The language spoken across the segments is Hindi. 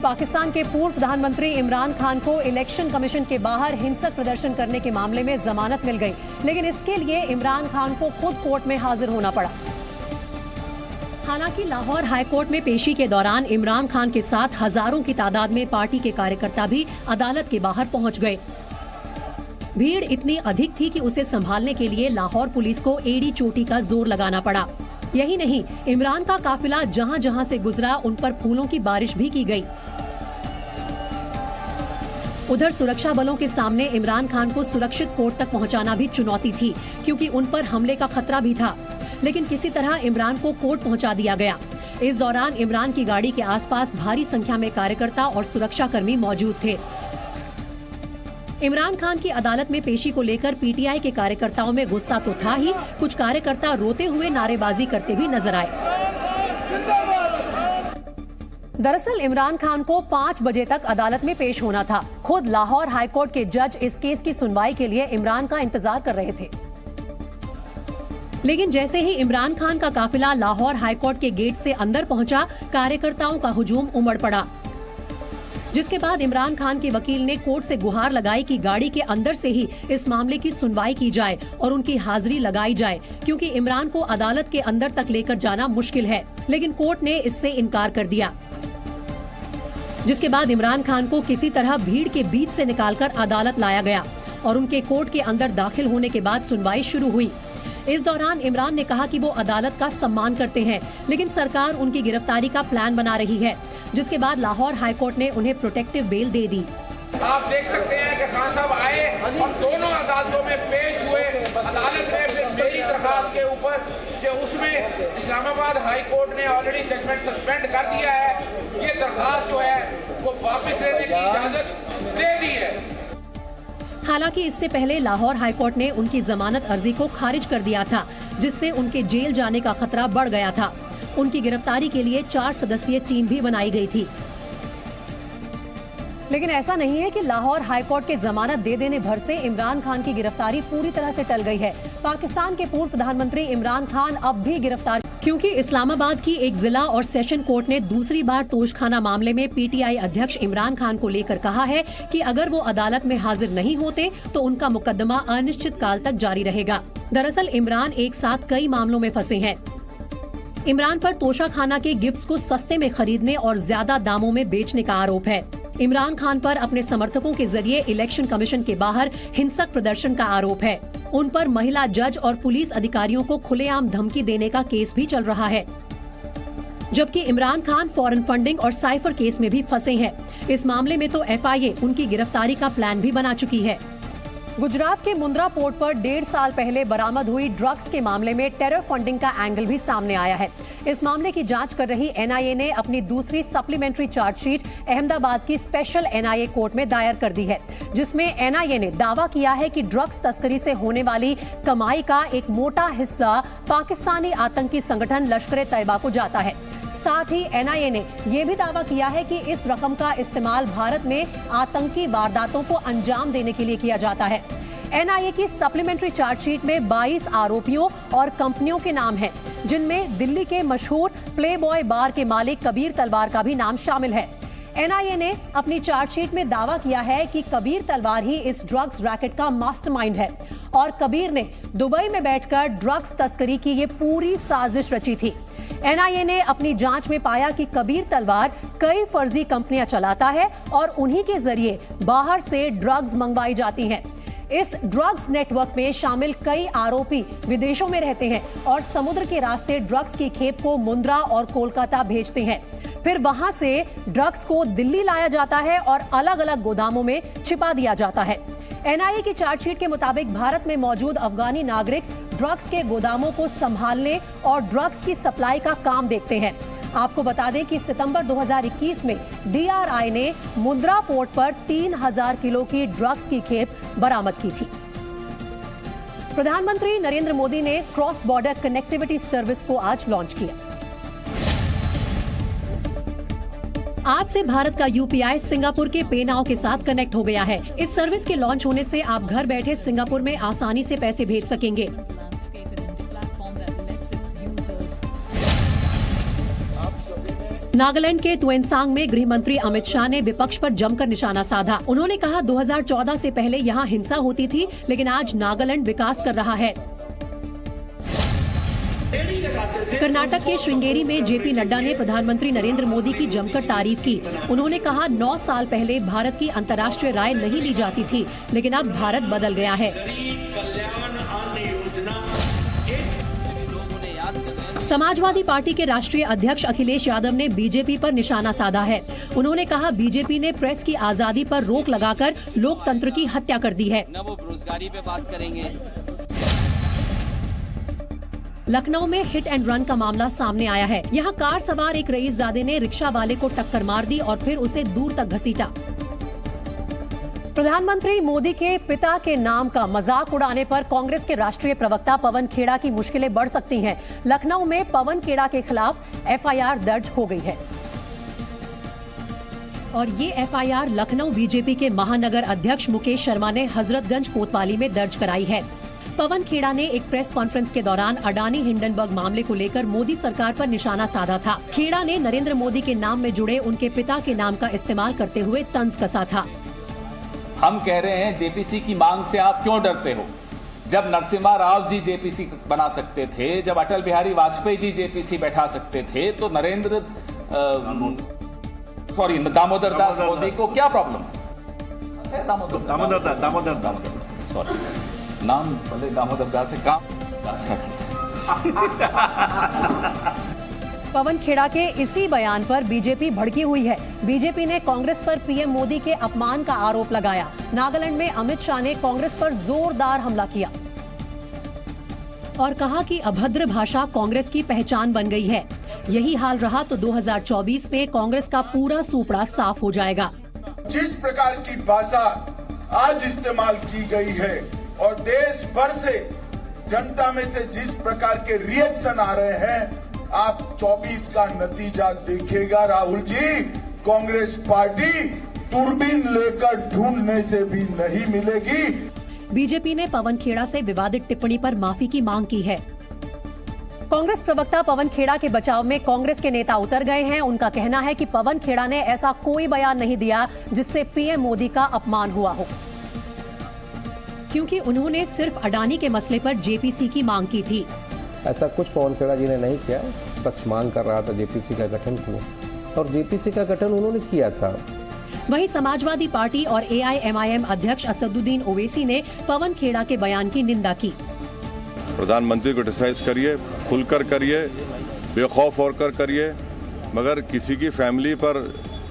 पाकिस्तान के पूर्व प्रधानमंत्री इमरान खान को इलेक्शन कमीशन के बाहर हिंसक प्रदर्शन करने के मामले में जमानत मिल गई, लेकिन इसके लिए इमरान खान को खुद कोर्ट में हाजिर होना पड़ा। हालांकि लाहौर हाईकोर्ट में पेशी के दौरान इमरान खान के साथ हजारों की तादाद में पार्टी के कार्यकर्ता भी अदालत के बाहर पहुंच गए। भीड़ इतनी अधिक थी कि उसे संभालने के लिए लाहौर पुलिस को एड़ी चोटी का जोर लगाना पड़ा। यही नहीं, इमरान का काफिला जहां जहां से गुजरा उन पर फूलों की बारिश भी की गई। उधर सुरक्षा बलों के सामने इमरान खान को सुरक्षित कोर्ट तक पहुंचाना भी चुनौती थी, क्योंकि उन पर हमले का खतरा भी था। लेकिन किसी तरह इमरान को कोर्ट पहुंचा दिया गया। इस दौरान इमरान की गाड़ी के आसपास भारी संख्या में कार्यकर्ता और सुरक्षाकर्मी मौजूद थे। इमरान खान की अदालत में पेशी को लेकर पीटीआई के कार्यकर्ताओं में गुस्सा तो था ही, कुछ कार्यकर्ता रोते हुए नारेबाजी करते भी नजर आए। दरअसल इमरान खान को 5 बजे तक अदालत में पेश होना था। खुद लाहौर हाईकोर्ट के जज इस केस की सुनवाई के लिए इमरान का इंतजार कर रहे थे। लेकिन जैसे ही इमरान खान का काफिला लाहौर हाईकोर्ट के गेट से अंदर पहुंचा, कार्यकर्ताओं का हुजूम उमड़ पड़ा, जिसके बाद इमरान खान के वकील ने कोर्ट से गुहार लगाई कि गाड़ी के अंदर से ही इस मामले की सुनवाई की जाए और उनकी हाजिरी लगाई जाए, क्योंकि इमरान को अदालत के अंदर तक लेकर जाना मुश्किल है। लेकिन कोर्ट ने इससे इनकार कर दिया, जिसके बाद इमरान खान को किसी तरह भीड़ के बीच से निकालकर अदालत लाया गया और उनके कोर्ट के अंदर दाखिल होने के बाद सुनवाई शुरू हुई। इस दौरान इमरान ने कहा कि वो अदालत का सम्मान करते हैं, लेकिन सरकार उनकी गिरफ्तारी का प्लान बना रही है, जिसके बाद लाहौर हाईकोर्ट ने उन्हें प्रोटेक्टिव बेल दे दी। आप देख सकते हैं कि खान साहब आए और दोनों अदालतों में पेश हुए। अदालत ने फिर मेरी दरखास्त के ऊपर कि उसमें इस्लामाबाद हाई कोर्ट ने ऑलरेडी जजमेंट सस्पेंड कर दिया है, ये दरखास्त जो है वो वापस लेने की इजाजत दे दी है। हालांकि इससे पहले लाहौर हाईकोर्ट ने उनकी जमानत अर्जी को खारिज कर दिया था, जिससे उनके जेल जाने का खतरा बढ़ गया था। उनकी गिरफ्तारी के लिए 4 सदस्यीय टीम भी बनाई गई थी। लेकिन ऐसा नहीं है कि लाहौर हाईकोर्ट के जमानत दे देने भर से इमरान खान की गिरफ्तारी पूरी तरह से टल गई है। पाकिस्तान के पूर्व प्रधानमंत्री इमरान खान अब भी गिरफ्तार, क्योंकि इस्लामाबाद की एक जिला और सेशन कोर्ट ने दूसरी बार तोशखाना मामले में पीटीआई अध्यक्ष इमरान खान को लेकर कहा है कि अगर वो अदालत में हाजिर नहीं होते तो उनका मुकदमा अनिश्चित काल तक जारी रहेगा। दरअसल इमरान एक साथ कई मामलों में फंसे हैं। इमरान पर तोशाखाना के गिफ्ट्स को सस्ते में खरीदने और ज्यादा दामों में बेचने का आरोप है। इमरान खान पर अपने समर्थकों के जरिए इलेक्शन कमीशन के बाहर हिंसक प्रदर्शन का आरोप है। उन पर महिला जज और पुलिस अधिकारियों को खुलेआम धमकी देने का केस भी चल रहा है, जबकि इमरान खान फॉरेन फंडिंग और साइफर केस में भी फंसे हैं। इस मामले में तो एफआईए उनकी गिरफ्तारी का प्लान भी बना चुकी है। गुजरात के मुंद्रा पोर्ट पर 1.5 साल पहले बरामद हुई ड्रग्स के मामले में टेरर फंडिंग का एंगल भी सामने आया है। इस मामले की जांच कर रही एनआईए ने अपनी दूसरी सप्लीमेंट्री चार्जशीट अहमदाबाद की स्पेशल एनआईए कोर्ट में दायर कर दी है, जिसमें एनआईए ने दावा किया है कि ड्रग्स तस्करी से होने वाली कमाई का एक मोटा हिस्सा पाकिस्तानी आतंकी संगठन लश्कर-ए-तैयबा को जाता है। साथ ही एनआईए ने यह भी दावा किया है कि इस रकम का इस्तेमाल भारत में आतंकी वारदातों को अंजाम देने के लिए किया जाता है। एनआईए की सप्लीमेंट्री चार्जशीट में 22 आरोपियों और कंपनियों के नाम हैं, जिनमें दिल्ली के मशहूर प्लेबॉय बार के मालिक कबीर तलवार का भी नाम शामिल है। एनआईए ने अपनी चार्जशीट में दावा किया है कि कबीर तलवार ही इस ड्रग्स रैकेट का मास्टरमाइंड है और कबीर ने दुबई में बैठकर ड्रग्स तस्करी की ये पूरी साजिश रची थी। एनआईए ने अपनी जांच में पाया कि कबीर तलवार कई फर्जी कंपनियां चलाता है और उन्हीं के जरिए बाहर से ड्रग्स मंगवाई जाती हैं। इस ड्रग्स नेटवर्क में शामिल कई आरोपी विदेशों में रहते हैं और समुद्र के रास्ते ड्रग्स की खेप को मुंद्रा और कोलकाता भेजते हैं। फिर वहां से ड्रग्स को दिल्ली लाया जाता है और अलग अलग गोदामों में छिपा दिया जाता है। एनआईए की चार्जशीट के मुताबिक भारत में मौजूद अफगानी नागरिक ड्रग्स के गोदामों को संभालने और ड्रग्स की सप्लाई का काम देखते हैं। आपको बता दें कि सितंबर 2021 में डीआरआई ने मुंद्रा पोर्ट पर 3000 किलो की ड्रग्स की खेप बरामद की थी। प्रधानमंत्री नरेंद्र मोदी ने क्रॉस बॉर्डर कनेक्टिविटी सर्विस को आज लॉन्च किया। आज से भारत का यूपीआई सिंगापुर के पेनाउ के साथ कनेक्ट हो गया है। इस सर्विस के लॉन्च होने से आप घर बैठे सिंगापुर में आसानी से पैसे भेज सकेंगे। नागालैंड के तुएनसांग में गृह मंत्री अमित शाह ने विपक्ष पर जमकर निशाना साधा। उन्होंने कहा 2014 से पहले यहाँ हिंसा होती थी, लेकिन आज नागालैंड विकास कर रहा है। कर्नाटक के श्रृंगेरी में जेपी नड्डा ने प्रधानमंत्री नरेंद्र मोदी की जमकर तारीफ की। उन्होंने कहा 9 साल पहले भारत की अंतर्राष्ट्रीय राय नहीं ली जाती थी, लेकिन अब भारत बदल गया है। समाजवादी पार्टी के राष्ट्रीय अध्यक्ष अखिलेश यादव ने बीजेपी पर निशाना साधा है। उन्होंने कहा बीजेपी ने प्रेस की आजादी पर रोक लगाकर लोकतंत्र की हत्या कर दी है। वो बेरोजगारी पे बात करेंगे। लखनऊ में हिट एंड रन का मामला सामने आया है। यहाँ कार सवार एक रईसजादे ने रिक्शा वाले को टक्कर मार दी और फिर उसे दूर तक घसीटा। प्रधानमंत्री मोदी के पिता के नाम का मजाक उड़ाने पर कांग्रेस के राष्ट्रीय प्रवक्ता पवन खेड़ा की मुश्किलें बढ़ सकती हैं। लखनऊ में पवन खेड़ा के खिलाफ एफआईआर दर्ज हो गई है और ये एफआईआर लखनऊ बीजेपी के महानगर अध्यक्ष मुकेश शर्मा ने हजरतगंज कोतवाली में दर्ज कराई है। पवन खेड़ा ने एक प्रेस कॉन्फ्रेंस के दौरान अडानी हिंडनबर्ग मामले को लेकर मोदी सरकार पर निशाना साधा था। खेड़ा ने नरेंद्र मोदी के नाम में जुड़े उनके पिता के नाम का इस्तेमाल करते हुए तंज कसा था। हम कह रहे हैं जेपीसी की मांग से आप क्यों डरते हो? जब नरसिम्हा राव जी जेपीसी बना सकते थे, जब अटल बिहारी वाजपेयी जी जेपीसी बैठा सकते थे, तो दामोदर दास मोदी को क्या प्रॉब्लम? दामोदर सॉरी, नाम भले दामोदर दास से काम पवन खेड़ा के इसी बयान पर बीजेपी भड़की हुई है। बीजेपी ने कांग्रेस पर पीएम मोदी के अपमान का आरोप लगाया। नागालैंड में अमित शाह ने कांग्रेस पर जोरदार हमला किया और कहा कि अभद्र भाषा कांग्रेस की पहचान बन गई है। यही हाल रहा तो 2024 में कांग्रेस का पूरा सूपड़ा साफ हो जाएगा। जिस प्रकार की भाषा आज इस्तेमाल की गई है और देश भर से जनता में से जिस प्रकार के रिएक्शन आ रहे हैं, आप 24 का नतीजा देखिएगा। राहुल जी, कांग्रेस पार्टी दूरबीन लेकर ढूंढने से भी नहीं मिलेगी। बीजेपी ने पवन खेड़ा से विवादित टिप्पणी पर माफी की मांग की है। कांग्रेस प्रवक्ता पवन खेड़ा के बचाव में कांग्रेस के नेता उतर गए हैं। उनका कहना है कि पवन खेड़ा ने ऐसा कोई बयान नहीं दिया जिससे पीएम मोदी का अपमान हुआ हो, क्योंकि उन्होंने सिर्फ अडानी के मसले पर जेपीसी की मांग की थी। ऐसा कुछ पवन खेड़ा जी ने नहीं किया। पक्ष मांग कर रहा था जेपीसी का गठन को, और जेपीसी का गठन उन्होंने किया था। वहीं समाजवादी पार्टी और एआईएमआईएम अध्यक्ष असदुद्दीन ओवैसी ने पवन खेड़ा के बयान की निंदा की। प्रधानमंत्री को क्रिटिसाइज करिए, खुलकर करिए, बेखौफ होकर करिए, मगर किसी की फैमिली पर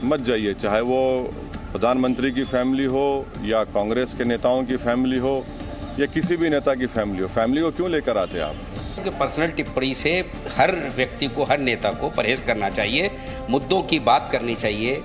मत जाइए, चाहे वो प्रधानमंत्री की फैमिली हो या कांग्रेस के नेताओं की फैमिली हो या किसी भी नेता की फैमिली हो। फैमिली को क्यों लेकर आते आप? पर्सनल टिप्पणी से हर व्यक्ति को, हर नेता को परहेज करना चाहिए, मुद्दों की बात करनी चाहिए।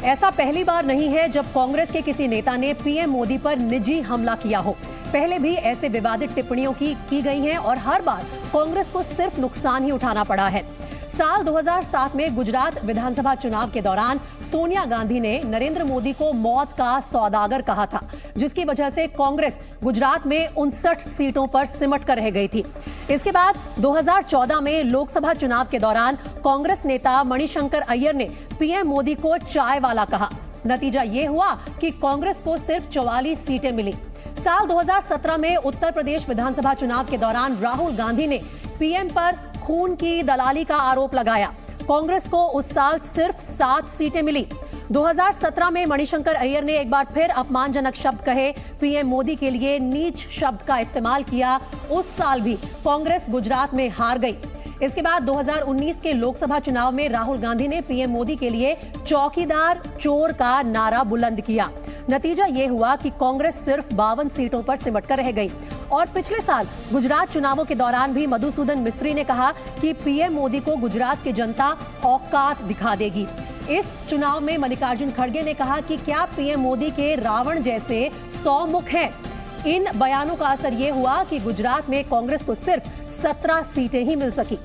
ऐसा पहली बार नहीं है जब कांग्रेस के किसी नेता ने पीएम मोदी पर निजी हमला किया हो। पहले भी ऐसे विवादित टिप्पणियों की गई हैं और हर बार कांग्रेस को सिर्फ नुकसान ही उठाना पड़ा है। साल 2007 में गुजरात विधानसभा चुनाव के दौरान सोनिया गांधी ने नरेंद्र मोदी को मौत का सौदागर कहा था, जिसकी वजह से कांग्रेस गुजरात में 59 सीटों पर सिमट कर रह गई थी। इसके बाद 2014 में लोकसभा चुनाव के दौरान कांग्रेस नेता मणिशंकर अय्यर ने पीएम मोदी को चाय वाला कहा। नतीजा ये हुआ कि कांग्रेस को सिर्फ 44 सीटें मिली। साल 2017 में उत्तर प्रदेश विधानसभा चुनाव के दौरान राहुल गांधी ने पीएम पर खून की दलाली का आरोप लगाया। कांग्रेस को उस साल सिर्फ 7 सीटें मिली। 2017 में मणिशंकर अय्यर ने एक बार फिर अपमानजनक शब्द कहे, पीएम मोदी के लिए नीच शब्द का इस्तेमाल किया। उस साल भी कांग्रेस गुजरात में हार गई। इसके बाद 2019 के लोकसभा चुनाव में राहुल गांधी ने पीएम मोदी के लिए चौकीदार चोर का नारा बुलंद किया। नतीजा ये हुआ कि कांग्रेस सिर्फ 52 सीटों पर सिमट कर रह गई। और पिछले साल गुजरात चुनावों के दौरान भी मधुसूदन मिस्त्री ने कहा कि पीएम मोदी को गुजरात की जनता औकात दिखा देगी। इस चुनाव में मल्लिकार्जुन खड़गे ने कहा कि क्या पीएम मोदी के रावण जैसे 100 मुख हैं। इन बयानों का असर ये हुआ कि गुजरात में कांग्रेस को सिर्फ 17 सीटें ही मिल सकी।